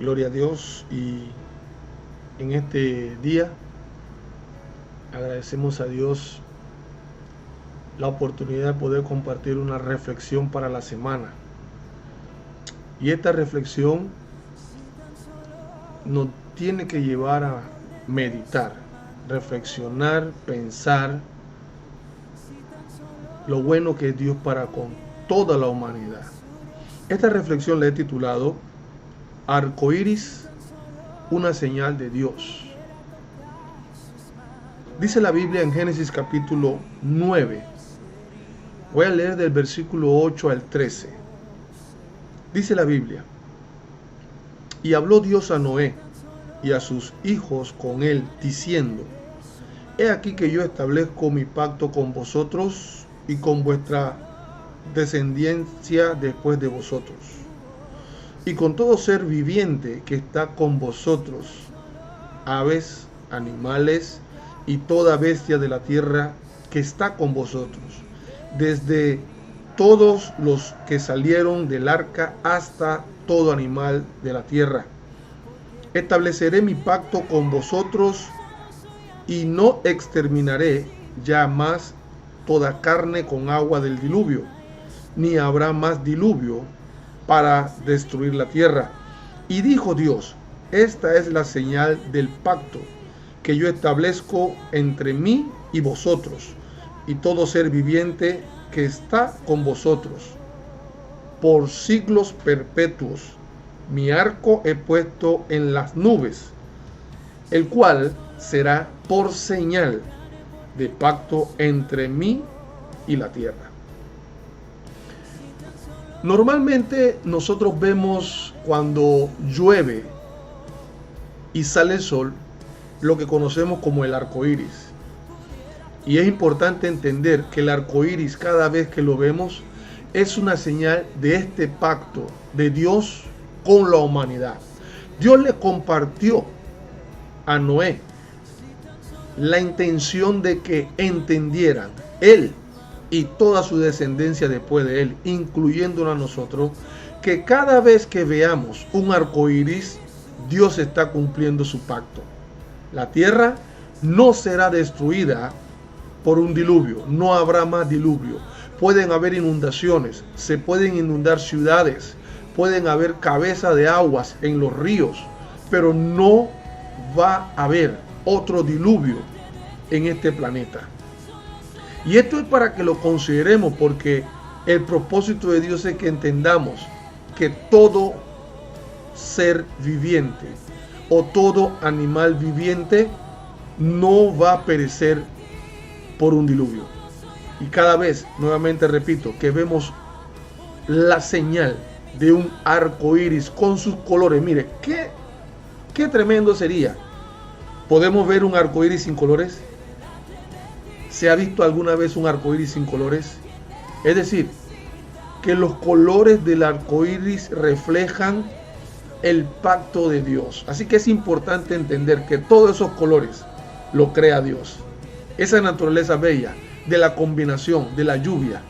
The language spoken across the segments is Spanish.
Gloria a Dios, y en este día agradecemos a Dios la oportunidad de poder compartir una reflexión para la semana. Y esta reflexión nos tiene que llevar a meditar, reflexionar, pensar lo bueno que es Dios para con toda la humanidad. Esta reflexión la he titulado Arcoíris, una señal de Dios. Dice la Biblia en Génesis capítulo 9. Voy a leer del versículo 8 al 13. Dice la Biblia: Y habló Dios a Noé y a sus hijos con él, diciendo: He aquí que yo establezco mi pacto con vosotros y con vuestra descendencia después de vosotros, y con todo ser viviente que está con vosotros, aves, animales y toda bestia de la tierra que está con vosotros, desde todos los que salieron del arca hasta todo animal de la tierra. Estableceré mi pacto con vosotros y no exterminaré ya más toda carne con agua del diluvio, ni habrá más diluvio para destruir la tierra. Y dijo Dios: Esta es la señal del pacto que yo establezco entre mí y vosotros y todo ser viviente que está con vosotros por siglos perpetuos. Mi arco he puesto en las nubes, el cual será por señal de pacto entre mí y la tierra. Normalmente nosotros vemos cuando llueve y sale el sol lo que conocemos como el arco iris. Y es importante entender que el arco iris, cada vez que lo vemos, es una señal de este pacto de Dios con la humanidad. Dios le compartió a Noé la intención de que entendieran él y toda su descendencia después de él, incluyéndonos a nosotros, que cada vez que veamos un arco iris, Dios está cumpliendo su pacto. La tierra no será destruida por un diluvio, no habrá más diluvio. Pueden haber inundaciones, se pueden inundar ciudades, pueden haber cabezas de aguas en los ríos, pero no va a haber otro diluvio en este planeta. Y esto es para que lo consideremos, porque el propósito de Dios es que entendamos que todo ser viviente o todo animal viviente no va a perecer por un diluvio. Y cada vez, nuevamente repito, que vemos la señal de un arco iris con sus colores, mire, qué tremendo sería. ¿Podemos ver un arco iris sin colores? ¿Se ha visto alguna vez un arco iris sin colores? Es decir, que los colores del arco iris reflejan el pacto de Dios. Así que es importante entender que todos esos colores lo crea Dios. Esa naturaleza bella de la combinación de la lluvia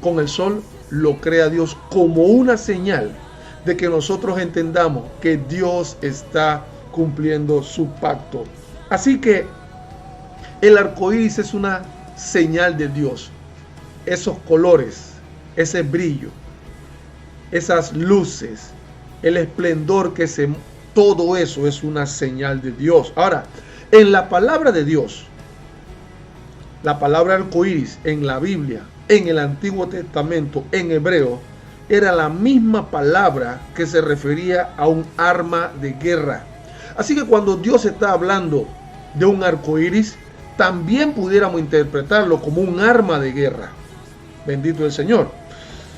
con el sol lo crea Dios como una señal de que nosotros entendamos que Dios está cumpliendo su pacto. Así que el arco iris es una señal de Dios. Esos colores, ese brillo, esas luces, el esplendor todo eso es una señal de Dios. Ahora, en la palabra de Dios, la palabra arco iris en la Biblia, en el Antiguo Testamento, en hebreo, era la misma palabra que se refería a un arma de guerra. Así que cuando Dios está hablando de un arco iris, también pudiéramos interpretarlo como un arma de guerra. Bendito el Señor.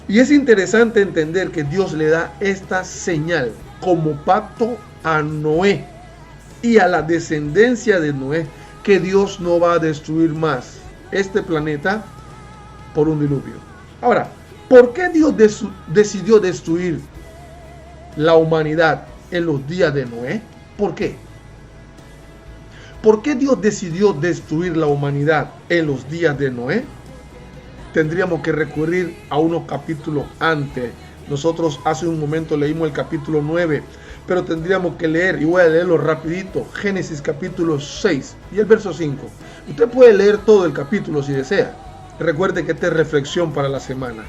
Y es interesante entender que Dios le da esta señal como pacto a Noé y a la descendencia de Noé, que Dios no va a destruir más este planeta por un diluvio. Ahora, ¿por qué Dios decidió destruir la humanidad en los días de Noé? ¿Por qué? ¿Por qué Dios decidió destruir la humanidad en los días de Noé? Tendríamos que recurrir a unos capítulos antes. Nosotros hace un momento leímos el capítulo 9, pero tendríamos que leer, y voy a leerlo rapidito, Génesis capítulo 6 y el verso 5. Usted puede leer todo el capítulo si desea. Recuerde que esta es reflexión para la semana.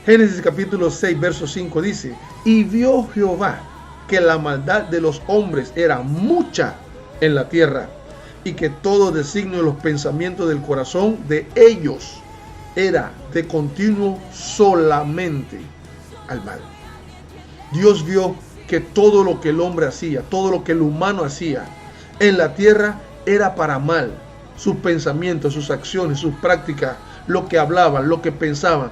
Génesis capítulo 6, verso 5 dice: y vio Jehová que la maldad de los hombres era mucha en la tierra, y que todo designio de los pensamientos del corazón de ellos era de continuo solamente al mal. Dios vio que todo lo que el hombre hacía, todo lo que el humano hacía en la tierra era para mal. Sus pensamientos, sus acciones, sus prácticas, lo que hablaban, lo que pensaban,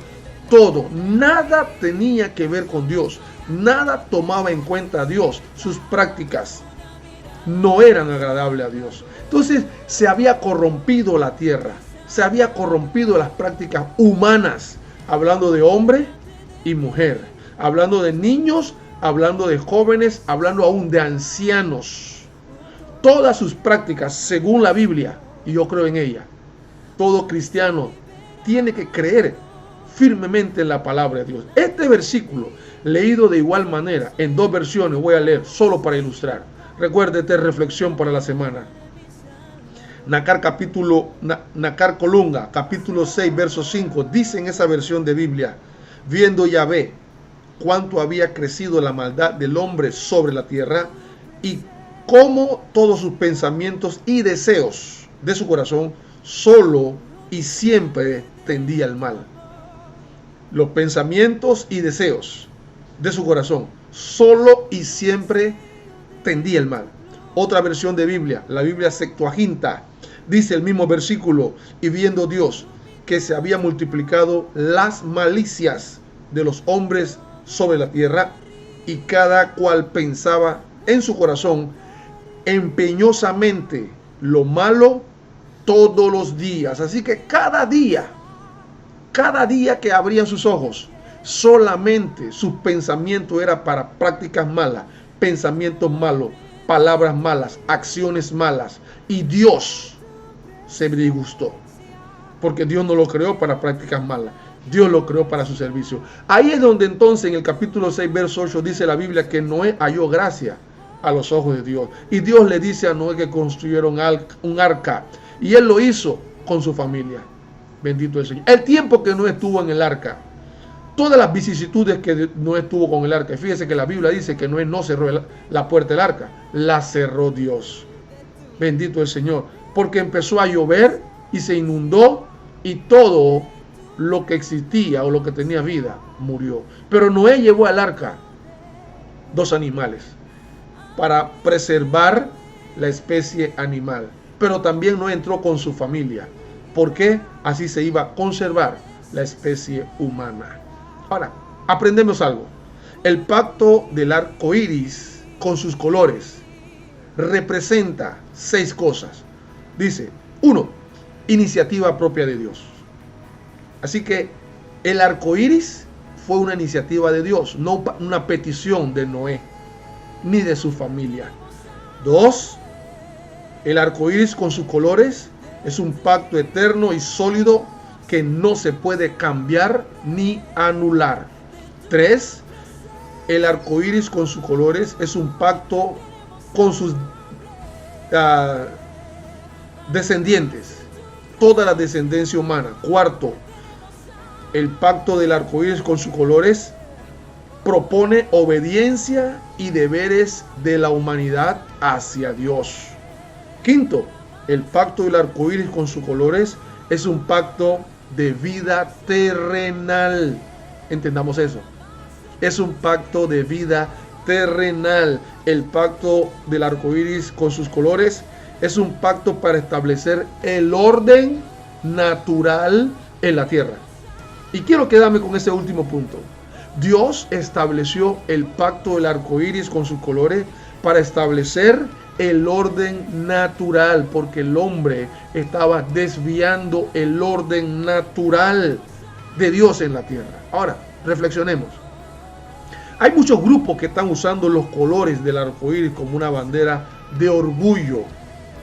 todo, nada tenía que ver con Dios, nada tomaba en cuenta a Dios, sus prácticas no eran agradables a Dios. Entonces se había corrompido la tierra, se había corrompido las prácticas humanas, hablando de hombre y mujer, hablando de niños, hablando de jóvenes, hablando aún de ancianos. Todas sus prácticas, según la Biblia, y yo creo en ella, todo cristiano tiene que creer firmemente en la palabra de Dios. Este versículo, leído de igual manera, en dos versiones, voy a leer solo para ilustrar. Recuérdete, reflexión para la semana. Nacar Colunga, capítulo 6, verso 5, dice en esa versión de Biblia: viendo Yahvé cuánto había crecido la maldad del hombre sobre la tierra, y cómo todos sus pensamientos y deseos de su corazón solo y siempre tendía al mal. Los pensamientos y deseos de su corazón solo y siempre tendía el mal. Otra versión de Biblia, la Biblia Septuaginta, dice el mismo versículo: y viendo Dios que se había multiplicado las malicias de los hombres sobre la tierra, y cada cual pensaba en su corazón empeñosamente lo malo todos los días. Así que cada día que abrían sus ojos, solamente su pensamiento era para prácticas malas, pensamientos malos, palabras malas, acciones malas. Y Dios se disgustó, porque Dios no lo creó para prácticas malas, Dios lo creó para su servicio. Ahí es donde entonces en el capítulo 6, verso 8 dice la Biblia que Noé halló gracia a los ojos de Dios. Y Dios le dice a Noé que construyera un arca, y él lo hizo con su familia. Bendito el Señor. El tiempo que Noé estuvo en el arca, todas las vicisitudes que Noé estuvo con el arca, y fíjese que la Biblia dice que Noé no cerró la puerta del arca, la cerró Dios. Bendito el Señor, porque empezó a llover y se inundó, y todo lo que existía o lo que tenía vida murió. Pero Noé llevó al arca 2 animales para preservar la especie animal, pero también no entró con su familia. ¿Por qué? Así se iba a conservar la especie humana. Ahora, aprendemos algo. El pacto del arco iris con sus colores representa 6 cosas. Dice, 1, iniciativa propia de Dios. Así que el arco iris fue una iniciativa de Dios, no una petición de Noé ni de su familia. 2, el arco iris con sus colores es un pacto eterno y sólido que no se puede cambiar ni anular. 3, el arco iris con sus colores es un pacto con sus descendientes, toda la descendencia humana. 4, el pacto del arco iris con sus colores propone obediencia y deberes de la humanidad hacia Dios. 5, el pacto del arco iris con sus colores es un pacto de vida terrenal. Entendamos eso. Es un pacto de vida terrenal. El pacto del arco iris con sus colores es un pacto para establecer el orden natural en la tierra. Y quiero quedarme con ese último punto. Dios estableció el pacto del arco iris con sus colores para establecer el orden natural, porque el hombre estaba desviando el orden natural de Dios en la tierra. Ahora, reflexionemos. Hay muchos grupos que están usando los colores del arco iris como una bandera de orgullo.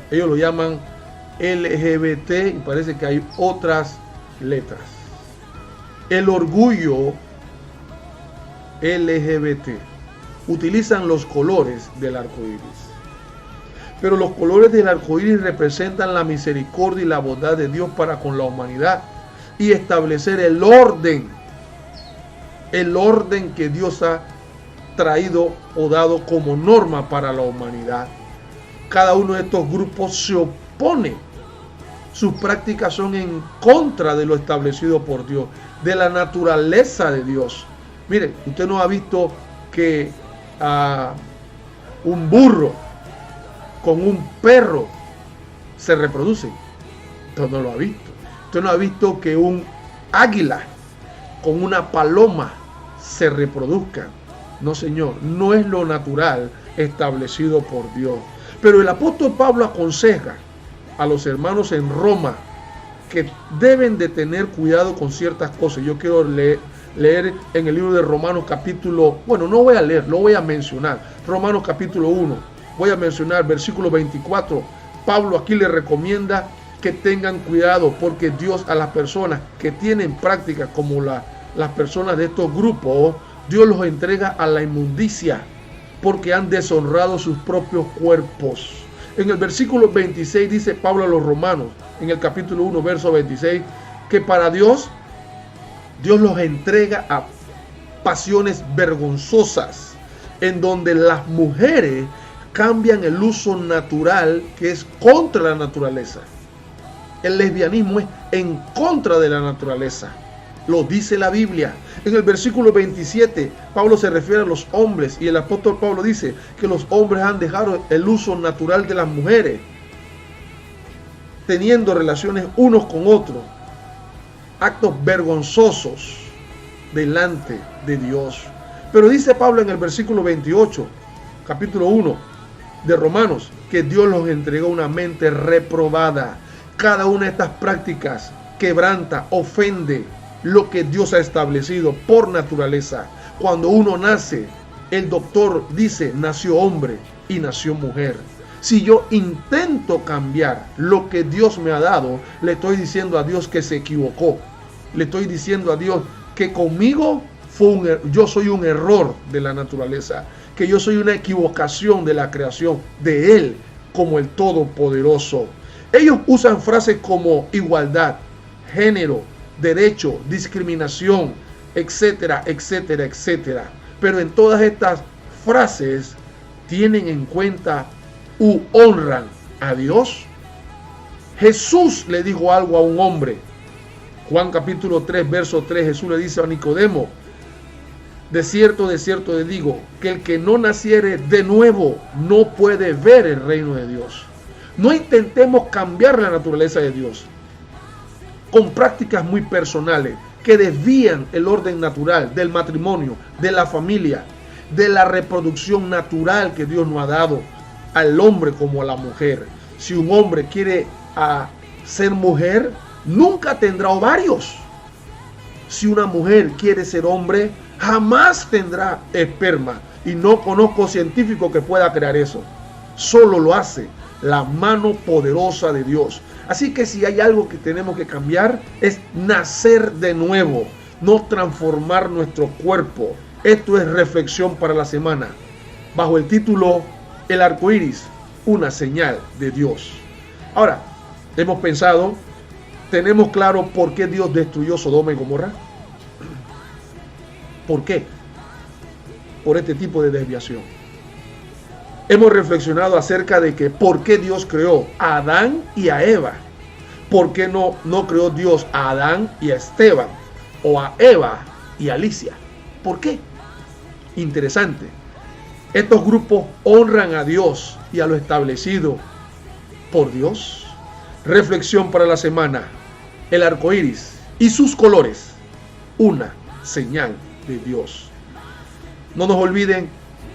Ellos lo llaman LGBT y parece que hay otras letras. El orgullo LGBT utilizan los colores del arco iris. Pero los colores del arco iris representan la misericordia y la bondad de Dios para con la humanidad y establecer el orden que Dios ha traído o dado como norma para la humanidad. Cada uno de estos grupos se opone. Sus prácticas son en contra de lo establecido por Dios, de la naturaleza de Dios. Mire, usted no ha visto que un burro con un perro se reproducen. Usted no lo ha visto. Usted no ha visto que un águila con una paloma se reproduzcan. No, señor, no es lo natural establecido por Dios. Pero el apóstol Pablo aconseja a los hermanos en Roma que deben de tener cuidado con ciertas cosas. Yo quiero leer en el libro de Romanos capítulo, bueno, no voy a leer, lo voy a mencionar. Romanos capítulo 1, voy a mencionar versículo 24. Pablo aquí le recomienda que tengan cuidado porque Dios a las personas que tienen prácticas como las personas de estos grupos, Dios los entrega a la inmundicia porque han deshonrado sus propios cuerpos. En el versículo 26 dice Pablo a los romanos, en el capítulo 1, verso 26, que para Dios los entrega a pasiones vergonzosas, en donde las mujeres cambian el uso natural que es contra la naturaleza. El lesbianismo es en contra de la naturaleza. Lo dice la Biblia. En el versículo 27, Pablo se refiere a los hombres y el apóstol Pablo dice que los hombres han dejado el uso natural de las mujeres, teniendo relaciones unos con otros, actos vergonzosos delante de Dios. Pero dice Pablo en el versículo 28, capítulo 1 de Romanos, que Dios los entregó una mente reprobada. Cada una de estas prácticas quebranta, ofende lo que Dios ha establecido por naturaleza. Cuando uno nace, el doctor dice, nació hombre y nació mujer. Si yo intento cambiar lo que Dios me ha dado, le estoy diciendo a Dios que se equivocó. Le estoy diciendo a Dios que conmigo yo soy un error de la naturaleza, que yo soy una equivocación de la creación, de Él como el Todopoderoso. Ellos usan frases como igualdad, género, derecho, discriminación, etcétera, etcétera, etcétera. Pero en todas estas frases tienen en cuenta u honran a Dios. Jesús le dijo algo a un hombre. Juan capítulo 3, verso 3, Jesús le dice a Nicodemo, de cierto te digo, que el que no naciere de nuevo no puede ver el reino de Dios. No intentemos cambiar la naturaleza de Dios con prácticas muy personales que desvían el orden natural del matrimonio, de la familia, de la reproducción natural que Dios nos ha dado al hombre como a la mujer. Si un hombre quiere ser mujer, nunca tendrá ovarios. Si una mujer quiere ser hombre, jamás tendrá esperma. Y no conozco científico que pueda crear eso. Solo lo hace la mano poderosa de Dios. Así que si hay algo que tenemos que cambiar es nacer de nuevo, no transformar nuestro cuerpo. Esto es reflexión para la semana, bajo el título El arco iris, una señal de Dios. Ahora, hemos pensado, tenemos claro por qué Dios destruyó Sodoma y Gomorra. ¿Por qué? Por este tipo de desviación. Hemos reflexionado acerca de que por qué Dios creó a Adán y a Eva. ¿Por qué no creó Dios a Adán y a Esteban? O a Eva y a Alicia. ¿Por qué? Interesante. Estos grupos honran a Dios y a lo establecido por Dios. Reflexión para la semana. El arco iris y sus colores. Una señal de Dios. No nos olviden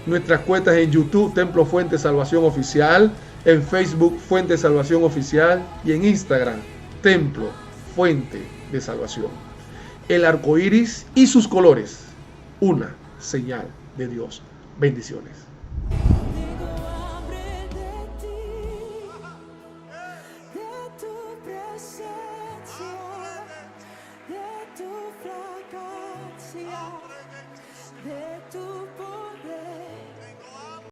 nuestras cuentas en YouTube, Templo Fuente Salvación Oficial, en Facebook, Fuente Salvación Oficial, y en Instagram, Templo Fuente de Salvación. El arco iris y sus colores, una señal de Dios. Bendiciones.